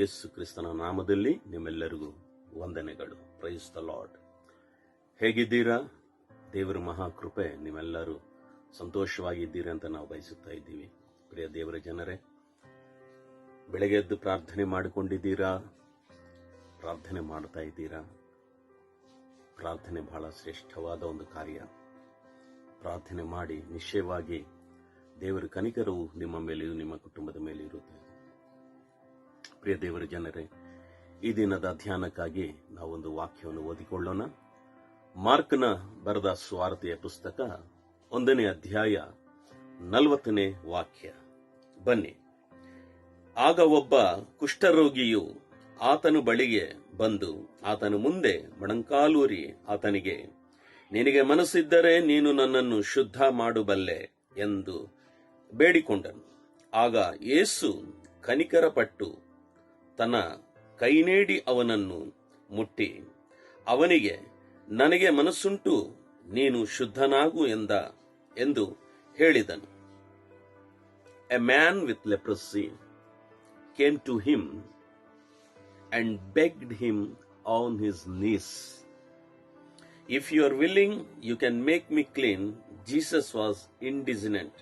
ಯೇಸು ಕ್ರಿಸ್ತನ ನಾಮದಲ್ಲಿ ನಿಮ್ಮೆಲ್ಲರಿಗೂ ವಂದನೆಗಳು. Praise the lord. ಹೇಗಿದ್ದೀರಾ? ದೇವರ ಮಹಾಕೃಪೆ ನಿಮ್ಮೆಲ್ಲರೂ ಸಂತೋಷವಾಗಿದ್ದೀರಿ ಅಂತ ನಾವು ಬಯಸುತ್ತಾ ಇದ್ದೀವಿ. ಪ್ರಿಯ ದೇವರ ಜನರೇ, ಬೆಳಗ್ಗೆ ಎದ್ದು ಪ್ರಾರ್ಥನೆ ಮಾಡಿಕೊಂಡಿದ್ದೀರಾ? ಪ್ರಾರ್ಥನೆ ಮಾಡ್ತಾ ಇದ್ದೀರಾ? ಪ್ರಾರ್ಥನೆ ಬಹಳ ಶ್ರೇಷ್ಠವಾದ ಒಂದು ಕಾರ್ಯ. ಪ್ರಾರ್ಥನೆ ಮಾಡಿ ನಿಶ್ಚಯವಾಗಿ ದೇವರ ಕನಿಕರವು ನಿಮ್ಮ ಮೇಲೆಯೂ ನಿಮ್ಮ ಕುಟುಂಬದ ಮೇಲೆ ಇರುತ್ತೆ. ಪ್ರಿಯ ದೇವರ ಜನರೇ, ಈ ದಿನದ ಧ್ಯಾನಕ್ಕಾಗಿ ನಾವೊಂದು ವಾಕ್ಯವನ್ನು ಓದಿಕೊಳ್ಳೋಣ. ಮಾರ್ಕನ ಬರೆದ ಸುವಾರ್ತೆಯ ಪುಸ್ತಕ 1ನೇ ಅಧ್ಯಾಯ 40ನೇ ವಾಕ್ಯ. ಬನ್ನಿ. ಆಗ ಒಬ್ಬ ಕುಷ್ಠರೋಗಿಯು ಆತನ ಬಳಿಗೆ ಬಂದು ಆತನ ಮುಂದೆ ಮೊಣಕಾಲೂರಿ ಆತನಿಗೆ, ನಿನಗೆ ಮನಸ್ಸಿದ್ದರೆ ನೀನು ನನ್ನನ್ನು ಶುದ್ಧ ಮಾಡಬಲ್ಲೆ ಎಂದು ಬೇಡಿಕೊಂಡನು. ಆಗ ಯೇಸು ಕನಿಕರಪಟ್ಟು ತನ್ನ ಕೈ ನೀಡಿ ಅವನನ್ನು ಮುಟ್ಟಿ ಅವನಿಗೆ, ನನಗೆ ಮನಸ್ಸುಂಟು, ನೀನು ಶುದ್ಧನಾಗು ಎಂದು ಹೇಳಿದನು. A man with leprosy came to him and begged him on his knees, if you are willing, you can make me clean. Jesus was indignant.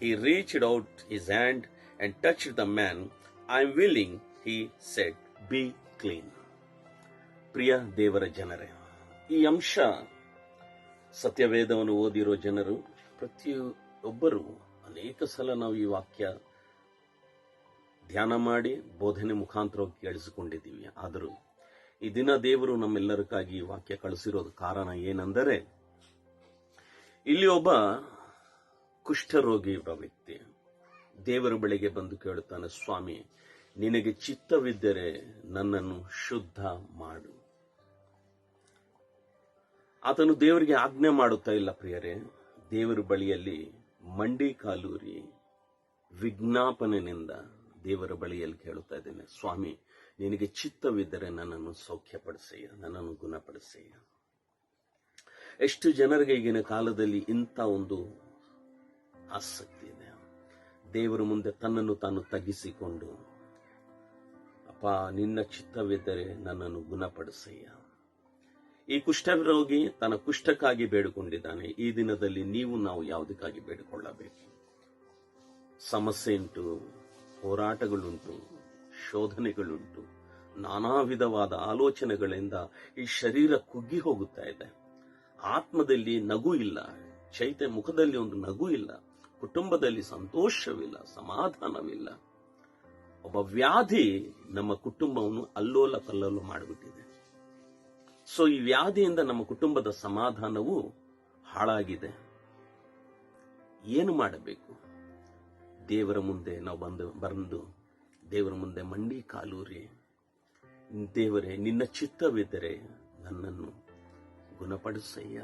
He reached out his hand and touched the man. I am willing, he said, be clean. ಪ್ರಿಯ ದೇವರ ಜನರೇ, ಈ ಅಂಶ ಸತ್ಯವೇದವನ್ನು ಓದಿರೋ ಜನರು ಪ್ರತಿಯೊಬ್ಬರು ಅನೇಕ ಸಲ ನಾವು ಈ ವಾಕ್ಯ ಧ್ಯಾನ ಮಾಡಿ ಬೋಧನೆ ಮುಖಾಂತರವಾಗಿ ಕೇಳಿಸಿಕೊಂಡಿದ್ದೀವಿ. ಆದರೂ ಈ ದಿನ ದೇವರು ನಮ್ಮೆಲ್ಲರಿಗಾಗಿ ಈ ವಾಕ್ಯ ಕಳಿಸಿರೋದು ಕಾರಣ ಏನೆಂದರೆ, ಇಲ್ಲಿ ಒಬ್ಬ ಕುಷ್ಠರೋಗಿ ಒಬ್ಬ ವ್ಯಕ್ತಿ ದೇವರ ಬಳಿಗೆ ಬಂದು ಕೇಳುತ್ತಾನೆ, ಸ್ವಾಮಿ, ನಿನಗೆ ಚಿತ್ತವಿದ್ದರೆ ನನ್ನನ್ನು ಶುದ್ಧ ಮಾಡು. ಆತನು ದೇವರಿಗೆ ಆಜ್ಞೆ ಮಾಡುತ್ತಾ ಇಲ್ಲ. ಪ್ರಿಯರೇ, ದೇವರ ಬಳಿಯಲ್ಲಿ ಮಂಡಿ ಕಾಲೂರಿ ವಿಜ್ಞಾಪನೆಯಿಂದ ದೇವರ ಬಳಿಯಲ್ಲಿ ಕೇಳುತ್ತಾ ಇದ್ದೇನೆ, ಸ್ವಾಮಿ, ನಿನಗೆ ಚಿತ್ತವಿದ್ದರೆ ನನ್ನನ್ನು ಸೌಖ್ಯಪಡಿಸಯ್ಯ, ನನ್ನನ್ನು ಗುಣಪಡಿಸಯ್ಯ. ಎಷ್ಟು ಜನರಿಗೆ ಈಗಿನ ಕಾಲದಲ್ಲಿ ಇಂಥ ಒಂದು ಆಸಕ್ತಿ ಇದೆ. ದೇವರ ಮುಂದೆ ತನ್ನನ್ನು ತಾನು ತಗ್ಗಿಸಿಕೊಂಡು, ಅಪ್ಪ, ನಿನ್ನ ಚಿತ್ತವಿದ್ದರೆ ನನ್ನನ್ನು ಗುಣಪಡಿಸಯ್ಯ. ಈ ಕುಷ್ಠರೋಗಿ ತನ್ನ ಕುಷ್ಠಕ್ಕಾಗಿ ಬೇಡಿಕೊಂಡಿದ್ದಾನೆ. ಈ ದಿನದಲ್ಲಿ ನಾವು ಯಾವುದಕ್ಕಾಗಿ ಬೇಡಿಕೊಳ್ಳಬೇಕು? ಸಮಸ್ಯೆ ಉಂಟು, ಹೋರಾಟಗಳುಂಟು, ಶೋಧನೆಗಳುಂಟು, ನಾನಾ ವಿಧವಾದ ಆಲೋಚನೆಗಳಿಂದ ಈ ಶರೀರ ಕುಗ್ಗಿ ಹೋಗುತ್ತಾ ಇದೆ. ಆತ್ಮದಲ್ಲಿ ನಗು ಇಲ್ಲ, ಮುಖದಲ್ಲಿ ಒಂದು ನಗು ಇಲ್ಲ, ಕುಟುಂಬದಲ್ಲಿ ಸಂತೋಷವಿಲ್ಲ, ಸಮಾಧಾನವಿಲ್ಲ. ಒಬ್ಬ ವ್ಯಾಧಿ ನಮ್ಮ ಕುಟುಂಬವನ್ನು ಅಲ್ಲೋಲ ಕಲ್ಲೋಲ ಮಾಡಿಬಿಟ್ಟಿದೆ. ಸೊ ಈ ವ್ಯಾಧಿಯಿಂದ ನಮ್ಮ ಕುಟುಂಬದ ಸಮಾಧಾನವು ಹಾಳಾಗಿದೆ. ಏನು ಮಾಡಬೇಕು? ದೇವರ ಮುಂದೆ ನಾವು ಬಂದು ದೇವರ ಮುಂದೆ ಮಂಡಿ ಕಾಲೂರಿ, ದೇವರೇ, ನಿನ್ನ ಚಿತ್ತವಿದ್ದರೆ ನನ್ನನ್ನು ಗುಣಪಡಿಸಯ್ಯ,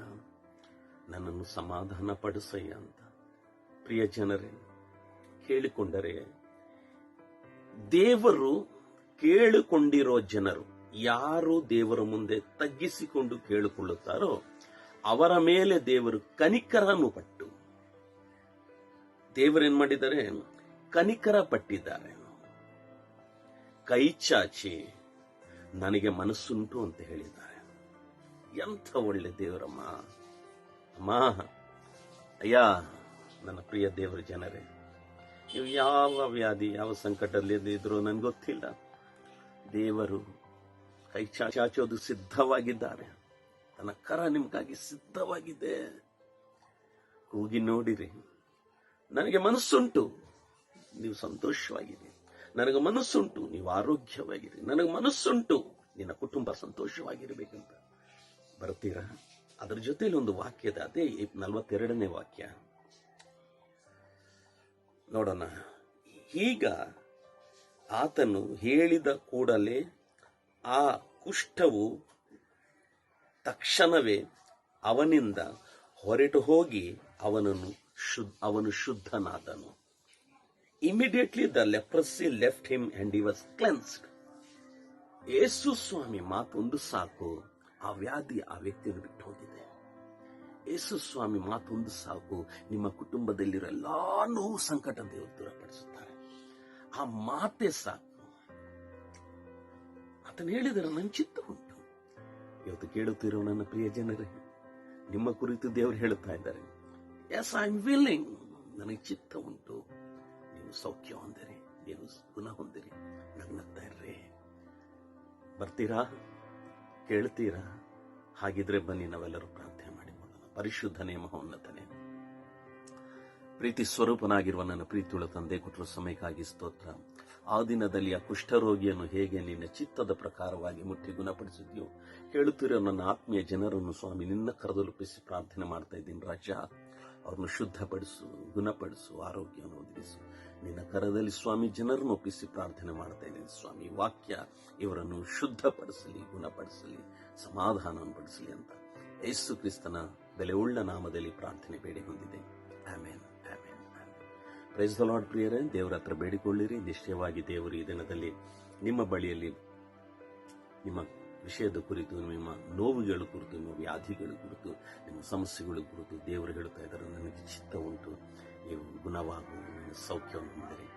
ನನ್ನನ್ನು ಸಮಾಧಾನ ಪಡಿಸಯ್ಯ ಅಂತ. ಪ್ರಿಯ ಜನರೇ, ಕೇಳಿಕೊಂಡರೆ ದೇವರು ಕೇಳಿಕೊಂಡಿರೋ ಜನರು ಯಾರು ದೇವರ ಮುಂದೆ ತಗ್ಗಿಸಿಕೊಂಡು ಕೇಳಿಕೊಳ್ಳುತ್ತಾರೋ ಅವರ ಮೇಲೆ ದೇವರು ಕನಿಕರನ್ನು ಪಟ್ಟು, ದೇವರೇನ್ ಮಾಡಿದ್ದಾರೆ? ಕನಿಕರ ಪಟ್ಟಿದ್ದಾರೆ. ಕೈ ಚಾಚಿ ನನಗೆ ಮನಸ್ಸುಂಟು ಅಂತ ಹೇಳಿದ್ದಾರೆ. ಎಂಥ ಒಳ್ಳೆ ದೇವರಮ್ಮ! ಅಮ್ಮ, ಅಯ್ಯ, ನನ್ನ ಪ್ರಿಯ ದೇವರ ಜನರೇ, ನೀವು ಯಾವ ವ್ಯಾಧಿ, ಯಾವ ಸಂಕಟದಲ್ಲಿ ಇದ್ರೂ ನನ್ಗೆ ಗೊತ್ತಿಲ್ಲ, ದೇವರು ಕೈ ಚಾಚೋದು ಸಿದ್ಧವಾಗಿದ್ದಾರೆ. ತನ್ನ ಕರ ನಿಮ್ಗಾಗಿ ಸಿದ್ಧವಾಗಿದೆ. ಕೂಗಿ ನೋಡಿರಿ, ನನಗೆ ಮನಸ್ಸುಂಟು, ನೀವು ಸಂತೋಷವಾಗಿರಿ. ನನಗೆ ಮನಸ್ಸುಂಟು, ನೀವು ಆರೋಗ್ಯವಾಗಿರಿ. ನನಗೆ ಮನಸ್ಸುಂಟು, ನಿನ್ನ ಕುಟುಂಬ ಸಂತೋಷವಾಗಿರ್ಬೇಕಂತ ಬರ್ತೀರಾ? ಅದರ ಜೊತೆಲಿ ಒಂದು ವಾಕ್ಯದ, ಅದೇ 42ನೇ ವಾಕ್ಯ ನೋಡೋಣ. ಈಗ ಆತನು ಹೇಳಿದ ಕೂಡಲೇ ಆ ಕುಷ್ಠವು ತಕ್ಷಣವೇ ಅವನಿಂದ ಹೊರಟು ಹೋಗಿ ಅವನು ಶುದ್ಧನಾದನು. Immediately the leprosy left him and he was cleansed. ಯೇಸು ಸ್ವಾಮಿ ಮಾತೊಂದು ಸಾಕು, ಆ ವ್ಯಾಧಿ ಆ ವ್ಯಕ್ತಿಯನ್ನು ಬಿಟ್ಟು ಹೋಗಿದೆ. ಯೇಸು ಸ್ವಾಮಿ ಮಾತೊಂದು ಸಾಕು, ನಿಮ್ಮ ಕುಟುಂಬದಲ್ಲಿರೋ ಎಲ್ಲಾ ನೋವು ಸಂಕಟ ದೇವರು ದೂರಪಡಿಸುತ್ತಾರೆ. ಆ ಮಾತೇ ಸಾಕು. ಆತನು ಹೇಳಿದರೆ ನನ್ನ ಚಿತ್ತ ಉಂಟು. ಇವತ್ತು ಕೇಳುತ್ತಿರೋ ನನ್ನ ಪ್ರಿಯ ಜನರೇ, ನಿಮ್ಮ ಕುರಿತು ದೇವರು ಹೇಳುತ್ತಾ ಇದ್ದಾರೆ, ಎಸ್ ಐ ಆಮ್ ವಿಲ್ಲಿಂಗ್, ನನಗೆ ಚಿತ್ತ ಉಂಟು. ನೀವು ಸೌಖ್ಯ ಹೊಂದಿರಿ, ನೀವು ಗುಣ ಹೊಂದಿರಿ, ನಗ್ನಗ್ತಾ ಇರ್ರಿ. ಬರ್ತೀರಾ? ಕೇಳ್ತೀರಾ? ಹಾಗಿದ್ರೆ ಬನ್ನಿ ನಾವೆಲ್ಲರೂ ಪ್ರಾರ್ಥನೆ ಮಾಡಿಕೊಳ್ಳೋಣ. ಪರಿಶುದ್ಧನೇ, ಮಹೋನ್ನತನೇ, ಪ್ರೀತಿ ಸ್ವರೂಪನಾಗಿರುವ ನನ್ನ ಪ್ರೀತಿಯುಳ್ಳ ತಂದೆ, ಕೊಟ್ಟರು ಸಮಯಕ್ಕಾಗಿ ಸ್ತೋತ್ರ. ಆ ದಿನದಲ್ಲಿ ಆ ಕುಷ್ಠರೋಗಿಯನ್ನು ಹೇಗೆ ನಿನ್ನ ಚಿತ್ತದ ಪ್ರಕಾರವಾಗಿ ಮುಟ್ಟಿ ಗುಣಪಡಿಸಿದ್ಯೋ, ಕೇಳುತ್ತಿರೋ ನನ್ನ ಆತ್ಮೀಯ ಜನರನ್ನು ಸ್ವಾಮಿ ನಿನ್ನ ಕರೆದೊಲುಪಿಸಿ ಪ್ರಾರ್ಥನೆ ಮಾಡ್ತಾ ಇದ್ದೀನಿ. ರಾಜ, ಅವ್ರನ್ನು ಶುದ್ಧಪಡಿಸು, ಗುಣಪಡಿಸು, ಆರೋಗ್ಯವನ್ನು ಒದಗಿಸು. ನಿನ್ನ ಕರದಲ್ಲಿ ಸ್ವಾಮಿ ಜನರನ್ನು ಒಪ್ಪಿಸಿ ಪ್ರಾರ್ಥನೆ ಮಾಡ್ತಾ ಇದ್ದೀನಿ ಸ್ವಾಮಿ. ವಾಕ್ಯ ಇವರನ್ನು ಶುದ್ಧಪಡಿಸಲಿ, ಗುಣಪಡಿಸಲಿ, ಸಮಾಧಾನವನ್ನು ಪಡಿಸಲಿ ಅಂತ ಯೇಸು ಕ್ರಿಸ್ತನ ಬೆಲೆಯುಳ್ಳ ನಾಮದಲ್ಲಿ ಪ್ರಾರ್ಥನೆ ಬೇಡಿ ಹೊಂದಿದೆ. Amen, amen, amen. Praise the lord. ಪ್ರಿಯರೇ, ದೇವರ ಹತ್ರ ಬೇಡಿಕೊಳ್ಳಿರಿ. ನಿಶ್ಚಯವಾಗಿ ದೇವರು ಈ ದಿನದಲ್ಲಿ ನಿಮ್ಮ ಬಳಿಯಲ್ಲಿ ನಿಮ್ಮ ವಿಷಯದ ಕುರಿತು, ನಿಮ್ಮ ನೋವುಗಳ ಕುರಿತು, ನಿಮ್ಮ ವ್ಯಾಧಿಗಳ ಕುರಿತು, ನಿಮ್ಮ ಸಮಸ್ಯೆಗಳ ಕುರಿತು ದೇವರು ಹೇಳ್ತಾ ಇದ್ದಾರೆ, ನನಗೆ ಚಿತ್ತ ಉಂಟು, ನೀವು ಗುಣವಾಗುವ, ನನ್ನ ಸೌಖ್ಯವನ್ನು ಹೊಂದಿರಿ.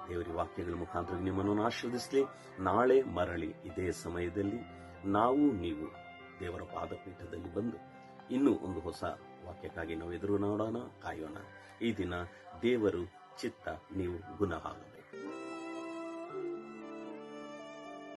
ದೇವರ ವಾಕ್ಯಗಳ ಮುಖಾಂತರ ನಿಮ್ಮನ್ನು ಆಶೀರ್ವದಿಸಲಿ. ನಾಳೆ ಮರಳಿ ಇದೇ ಸಮಯದಲ್ಲಿ ನಾವು ನೀವು ದೇವರ ಪಾದಪೀಠದಲ್ಲಿ ಬಂದು ಇನ್ನೂ ಒಂದು ಹೊಸ ವಾಕ್ಯಕ್ಕಾಗಿ ನಾವು ಎದುರು ನೋಡೋಣ, ಕಾಯೋಣ. ಈ ದಿನ ದೇವರು ಚಿತ್ತ ನೀವು ಗುಣ ಆಗಬೇಕು.